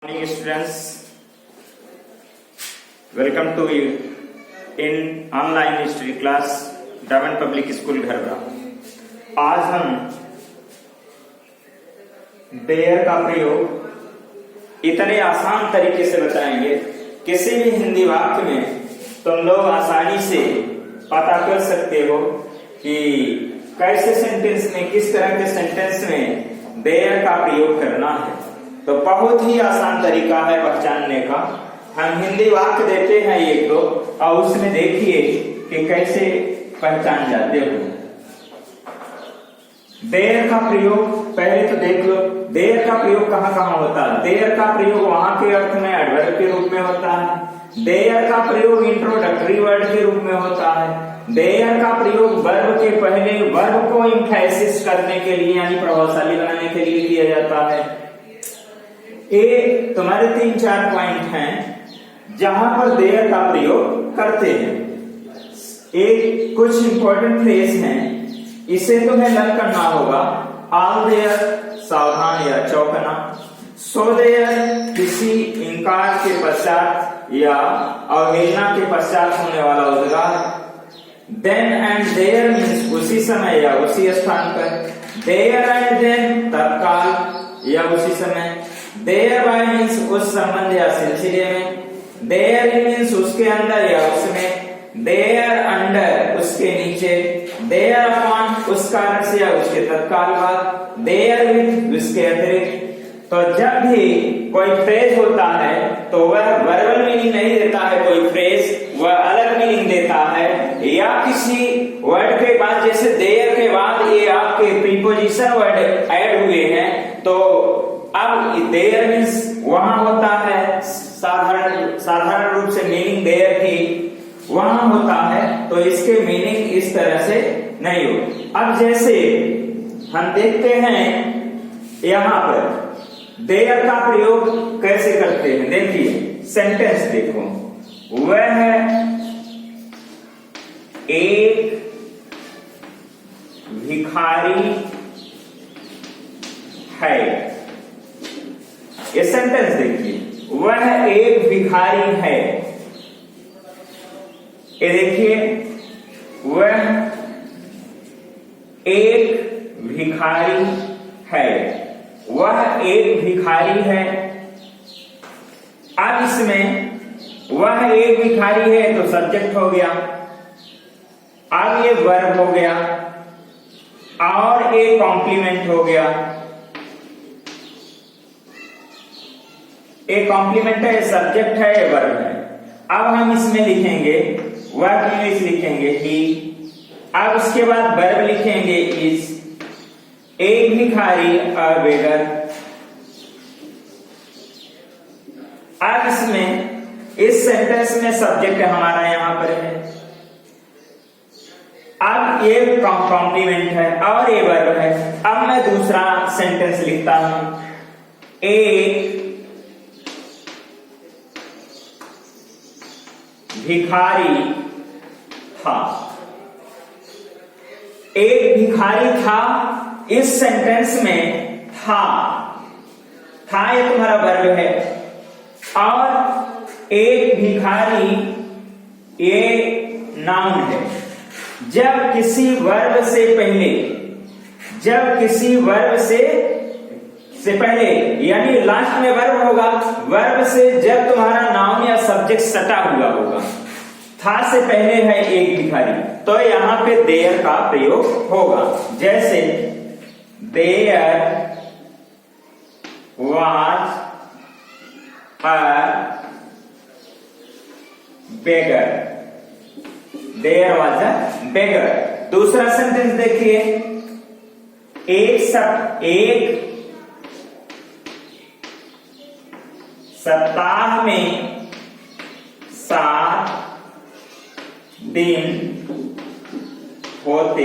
Morning students, welcome to you in online history class diamond public school Gharbara. आज हम there का प्रयोग इतने आसान तरीके से बताएंगे, किसी भी हिंदी वाक्य में तुम लोग आसानी से पता कर सकते हो कि कैसे सेंटेंस में, किस तरह के सेंटेंस में देयर का प्रयोग करना है। तो बहुत ही आसान तरीका है पहचानने का। हम हिंदी वाक्य देते हैं एक दो और उसमें देखिए कि कैसे पहचान जाते हो। देयर का प्रयोग पहले तो देख लो, देयर का प्रयोग कहाँ कहाँ होता है। देयर का प्रयोग वहां के अर्थ में एडवर्ब के रूप में होता है। देयर का प्रयोग इंट्रोडक्टरी वर्ड के रूप में होता है। देयर का प्रयोग वर्ब के पहले वर्ब को एम्फैसिस करने के लिए यानी प्रभावशाली बनाने के लिए किया जाता है। ये तुम्हारे 3-4 पॉइंट हैं जहां पर देयर का प्रयोग करते हैं। एक कुछ इंपॉर्टेंट फ्रेज हैं, इसे तुम्हें लर्न करना होगा। ऑल देयर सावधान या चौकना, सो देयर किसी इनकार के पश्चात या अवहेलना के पश्चात होने वाला उद्गार। देन एंड देयर मीन्स उसी समय या उसी स्थान पर। देयर एंड देन तत्काल या उसी समय। देयर बाय मीन्स उस संबंध या सिलसिले में। देयर मीन्स उसके अंदर या उसमें। देयर अंडर उसके नीचे। देयर अपॉन उस कारण से या उसके तत्काल बाद। देयर विद उसके अतिरिक्त। तो जब भी कोई फ्रेज होता है तो वह वर्बल मीनिंग नहीं देता है, कोई फ्रेज वह अलग मीनिंग देता है। या किसी वर्ड के बाद, जैसे देयर के बाद ये आपके प्रीपोजिशन वर्ड ऐड हुए हैं, तो अब देयर मीन्स वहां होता है साधारण रूप से मीनिंग देयर की वहां होता है, तो इसके मीनिंग इस तरह से नहीं हो। अब जैसे हम देखते हैं यहां पर देयर का प्रयोग कैसे करते हैं। देखिए सेंटेंस देखो, वह एक भिखारी है। ये सेंटेंस देखिए, वह एक भिखारी है। ये देखिए, वह एक भिखारी है। वह एक भिखारी है। अब इसमें वह एक भिखारी है तो सब्जेक्ट हो गया, अब ये वर्ब हो गया और एक कॉम्प्लीमेंट हो गया। एक कॉम्प्लीमेंट है, सब्जेक्ट है, वर्ब है। अब हम इसमें लिखेंगे वर्ब इंग्लिश लिखेंगे ही। अब उसके बाद वर्ब लिखेंगे इज। एक भिखारी और बेगर। अब इसमें इस सेंटेंस में सब्जेक्ट हमारा यहां पर है। अब ये कॉम्प्लीमेंट है और ये वर्ब है। अब मैं दूसरा सेंटेंस लिखता हूं, एक भिखारी था। एक भिखारी था, इस सेंटेंस में था ये तुम्हारा वर्ब है और एक भिखारी ये नाउन है। जब किसी वर्ब से पहले यानी लास्ट में वर्ब होगा, वर्ब से जब तुम्हारा नाउन या सब्जेक्ट सटा हुआ होगा, था से पहले है एक भिखारी, तो यहां पे देयर का प्रयोग होगा। जैसे there was a beggar. There was a beggar. दूसरा सेंटेंस देखिए, एक सप्ताह में 7 दिन होते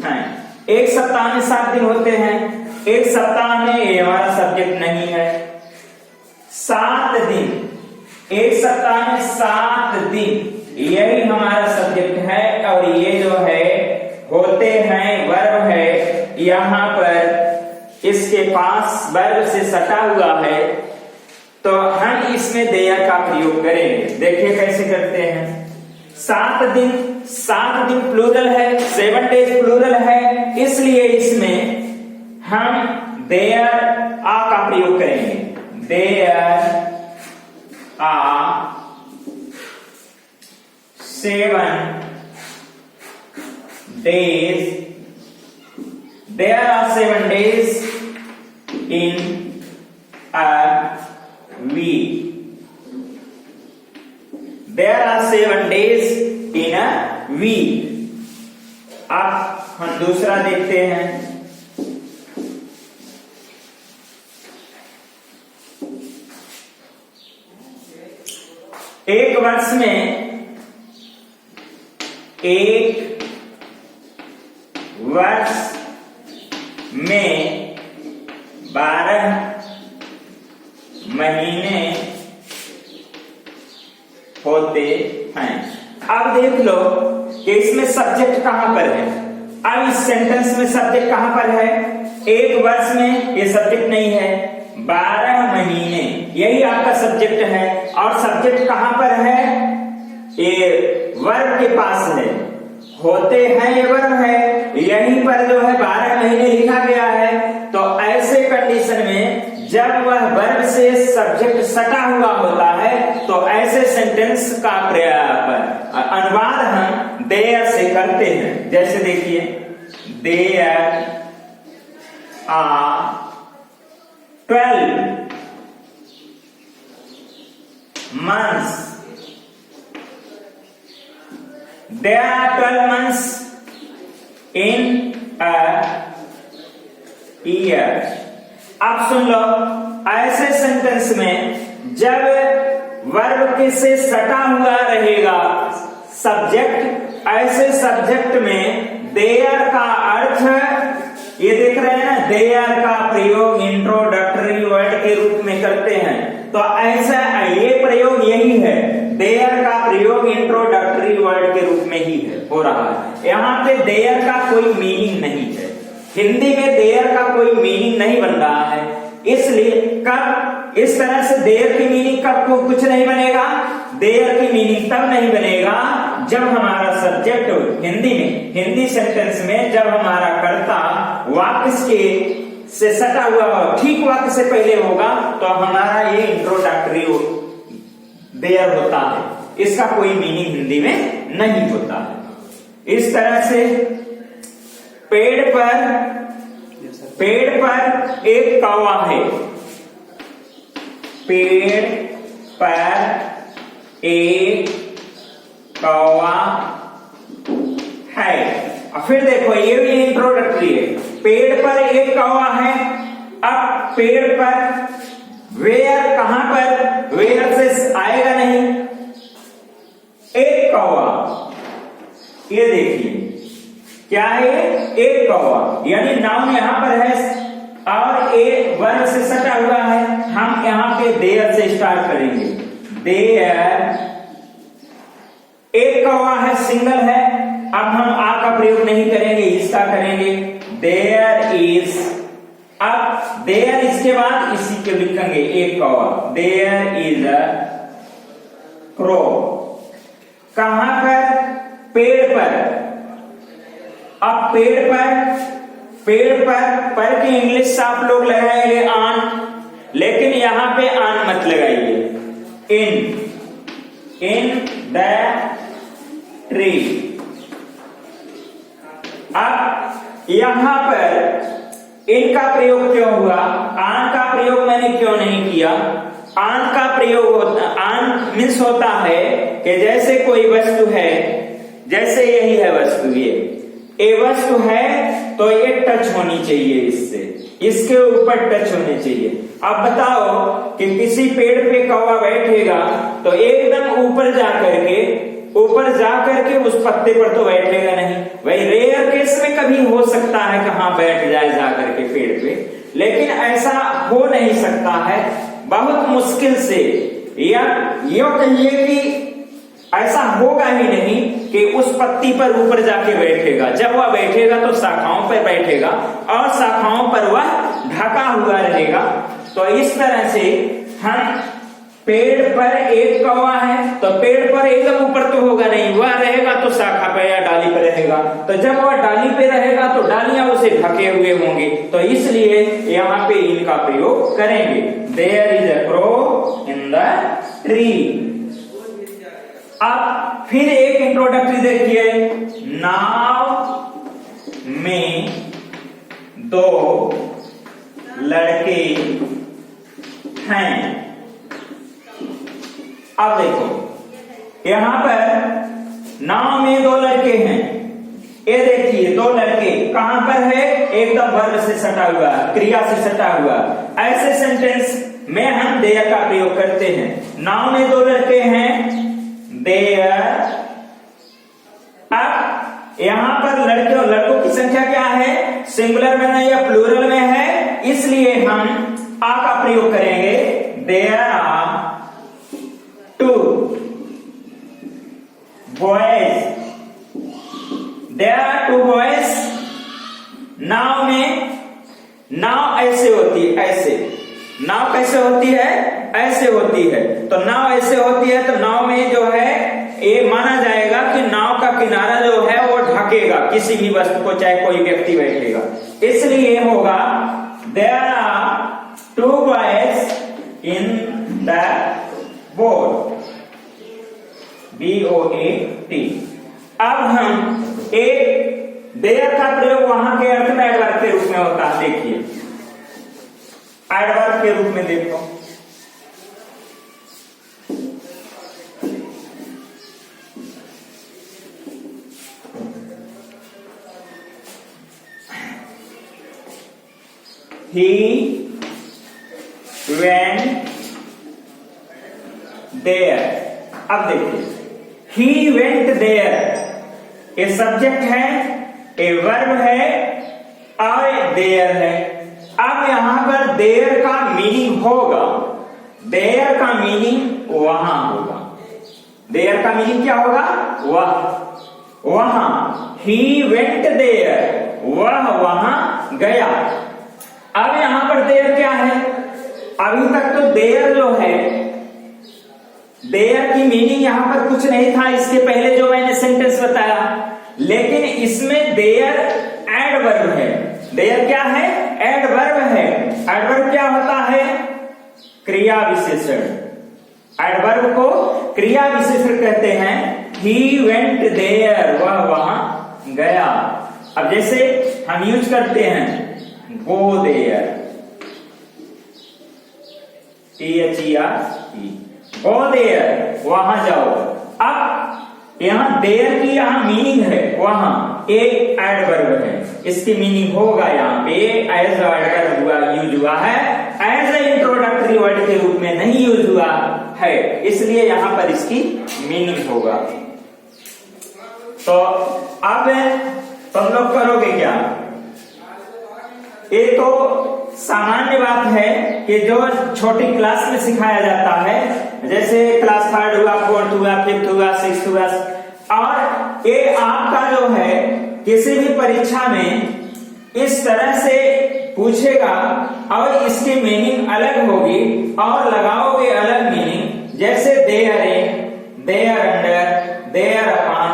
हैं। एक सप्ताह में 7 दिन होते हैं। एक सप्ताह में ये हमारा सब्जेक्ट नहीं है। 7 दिन, एक सप्ताह में 7 दिन यही हमारा सब्जेक्ट है और ये जो है होते हैं वर्ब है। यहां पर इसके पास वर्ब से सटा हुआ है तो हम इसमें देयर का प्रयोग करेंगे। देखिए कैसे करते हैं। 7 दिन प्लूरल है, 7 डेज प्लूरल है, इसलिए इसमें हम देयर आ का प्रयोग करेंगे। There are 7 days, there are 7 days in a week. There are 7 days in a week. अब हम दूसरा देखते हैं। एक वर्ष में 12 महीने होते हैं। अब देख लो कि इसमें सब्जेक्ट कहां पर है। अब इस सेंटेंस में सब्जेक्ट कहां पर है? एक वर्ष में ये सब्जेक्ट नहीं है, 12 महीने यही आपका सब्जेक्ट है। और सब्जेक्ट कहां पर है? ये वर्ब के पास है, होते हैं ये वर्ब है, यहीं पर जो है 12 महीने लिखा गया है। तो ऐसे कंडीशन में जब वह वर्ब से सब्जेक्ट सटा हुआ होता है तो ऐसे सेंटेंस का अनुवाद हम देयर से करते हैं। जैसे देखिए, there are 12 months. There are 12 months in a year. अब सुन लो, ऐसे सेंटेंस में जब वर्ब के से सटा हुआ रहेगा सब्जेक्ट, ऐसे सब्जेक्ट में देयर का अर्थ ये देख रहे हैं ना, देयर का प्रयोग इंट्रोडक्टरी वर्ड के रूप में करते हैं। तो ऐसा ये प्रयोग यही है, देयर का प्रयोग इंट्रोडक्टरी वर्ड के रूप में ही है, हो रहा है। यहाँ पे देयर का कोई मीनिंग नहीं है, हिंदी में देयर का कोई मीनिंग नहीं बन रहा है। इसलिए कब इस तरह से देयर की मीनिंग कब को कुछ नहीं बनेगा? देयर की मीनिंग तब नहीं बनेगा जब हमारा सब्जेक्ट हिंदी सेंटेंस में जब हमारा कर्ता वाक्य के से सटा हुआ हो, ठीक वाक्य से पहले होगा, तो हमारा ये इंट्रोडक्टरी देयर होता है। इसका कोई मीनिंग हिंदी में नहीं होता है। इस तरह से पेड़ पर एक कौवा है, पेड़ पर एक कौवा है। और फिर देखो ये भी इंट्रोडक्टरी है, पेड़ पर एक कौवा है। अब पेड़ पर वेयर कहां पर? वेयर से आएगा नहीं, एक कौवा, ये देखिए क्या है? एक कौवा, यानी नाउन यहां पर है और एक वर्ब से सटा हुआ है। हम यहां पे देयर से स्टार्ट करेंगे। देयर एक कौवा है, सिंगल है। अब हम आ का प्रयोग नहीं करेंगे, इसका करेंगे। देयर इज, अब देयर इसके बाद इसी को लिखेंगे एक कौवा। There is a crow. कहां पर? पेड़ पर। अब पेड़ पर की इंग्लिश आप लोग लगाएंगे ऑन, लेकिन यहां पे ऑन मत लगाइए। इन द ट्री। अब यहां पर इनका प्रयोग क्यों हुआ? ऑन का प्रयोग मैंने क्यों नहीं किया? ऑन का प्रयोग ऑन मीन्स होता है कि जैसे कोई वस्तु है, जैसे यही है वस्तु, ये वस्तु है तो ये टच होनी चाहिए इससे, इसके ऊपर टच होने चाहिए। अब बताओ कि किसी पेड़ पे कौवा बैठेगा तो एकदम ऊपर जाकर के उस पत्ते पर तो बैठेगा नहीं। वही रेयर केस में कभी हो सकता है कि हाँ बैठ जाए जाकर के पेड़ पे, लेकिन ऐसा हो नहीं सकता है, बहुत मुश्किल से। या यो कहिए कि ऐसा होगा ही नहीं कि उस पत्ती पर ऊपर जाके बैठेगा। जब वह बैठेगा तो शाखाओं पर बैठेगा और शाखाओं पर वह ढका हुआ रहेगा। तो इस तरह से हम पेड़ पर एक कौवा है, तो पेड़ पर एकदम ऊपर तो होगा नहीं, वह रहेगा तो शाखा पे या डाली पे रहेगा, तो जब वह डाली पे रहेगा तो डालियां उसे ढके हुए होंगे, तो इसलिए यहाँ पे इनका प्रयोग करेंगे। There is a crow in the tree. अब फिर एक इंट्रोडक्टरी देखिए, नाव में दो लड़के हैं। अब देखो यहां पर नाव में दो लड़के हैं, ये देखिए दो लड़के कहां पर है, एकदम वर्ब से सटा हुआ, क्रिया से सटा हुआ। ऐसे सेंटेंस में हम देयर का प्रयोग करते हैं। नाव में दो लड़के हैं, देयर। अब यहां पर लड़के और लड़कों की संख्या क्या है, सिंगुलर में नहीं या प्लूरल में है, इसलिए हम आ का प्रयोग करेंगे। There are two boys, there are two boys. नाव में, नाव ऐसे होती है, ऐसे नाव कैसे होती है, ऐसे होती है, तो नाव ऐसे होती है, तो नाव में जो है ये माना जाएगा कि नाव का किनारा जो है वो ढकेगा किसी भी वस्तु को, चाहे कोई व्यक्ति बैठेगा, इसलिए होगा there are two boys in the boat, BOAT। अब हम एक देयर का प्रयोग वहां के अर्थ में एडवर्ब के रूप में होता है। देखिए एडवर्ब के रूप में देखो, he went there। अब देखिए he went there, ये सब्जेक्ट है, ये वर्ब है और देयर है। अब यहां पर देयर का मीनिंग होगा, देयर का मीनिंग वहां होगा, देयर का मीनिंग क्या होगा, वहां। he went there, वह वहां गया। अब यहां पर देयर क्या है, अभी तक तो देयर जो है, देयर की मीनिंग यहां पर कुछ नहीं था इसके पहले जो मैंने सेंटेंस बताया, लेकिन इसमें देयर एडवर्ब है। देयर क्या है, एडवर्ब है। एडवर्ब क्या होता है, क्रिया विशेषण। एडवर्ब को क्रिया विशेषण कहते हैं। he went there, वह वहां गया। अब जैसे हम यूज करते हैं go there, THERE, go there, वहां जाओ। अब यहां देयर की यहां मीनिंग है वहां, एक एडवर्ब है, इसकी मीनिंग होगा यहाँ पे एज एडवर्ब हुआ, यूज हुआ है, एज ए इंट्रोडक्टरी वर्ड के रूप में नहीं यूज हुआ है, इसलिए यहां पर इसकी मीनिंग होगा। तो अब तुम लोग करोगे क्या, ये तो सामान्य बात है कि जो छोटी क्लास में सिखाया जाता है, जैसे क्लास 3 हुआ, 4th हुआ, 5th हुआ, 6th हुआ, और ये आपका जो है किसी भी परीक्षा में इस तरह से पूछेगा और इसकी मीनिंग अलग होगी और लगाओगे अलग मीनिंग, जैसे therein, thereunder, thereupon,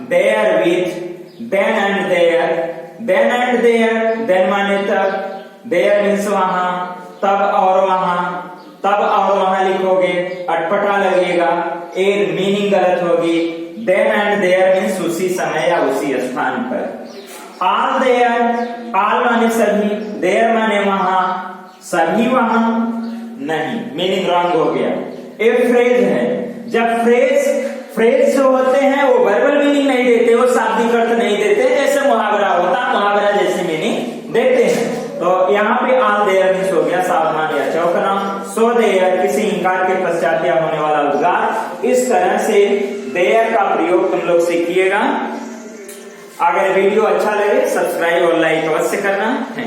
therewith, then and there, then and there, then माने तब, देयर मीन्स वहां, तब और वहां, तब और वहां लिखोगे, अटपटा लगेगा, एक मीनिंग गलत होगी। देन एंड देयर मीन्स उसी समय या उसी स्थान पर। ऑल देयर, ऑल माने सभी, देयर माने वहां, सभी वहां नहीं, मीनिंग रॉन्ग हो गया। एक फ्रेज है, जब फ्रेज जो होते हैं वो वर्बल मीनिंग नहीं देते, वो शाब्दिक अर्थ नहीं देते, जैसे मुहावरा होता, मुहावरा जैसे मीनिंग देते हैं। तो यहाँ पे ऑल देयर मीन्स हो गया सावधान या चौकना। सो देयर किसी इंकार के पश्चात होने वाला उद्गार। इस तरह से देयर का प्रयोग तुम लोग सीखिएगा। अगर वीडियो अच्छा लगे सब्सक्राइब और लाइक अवश्य करना है।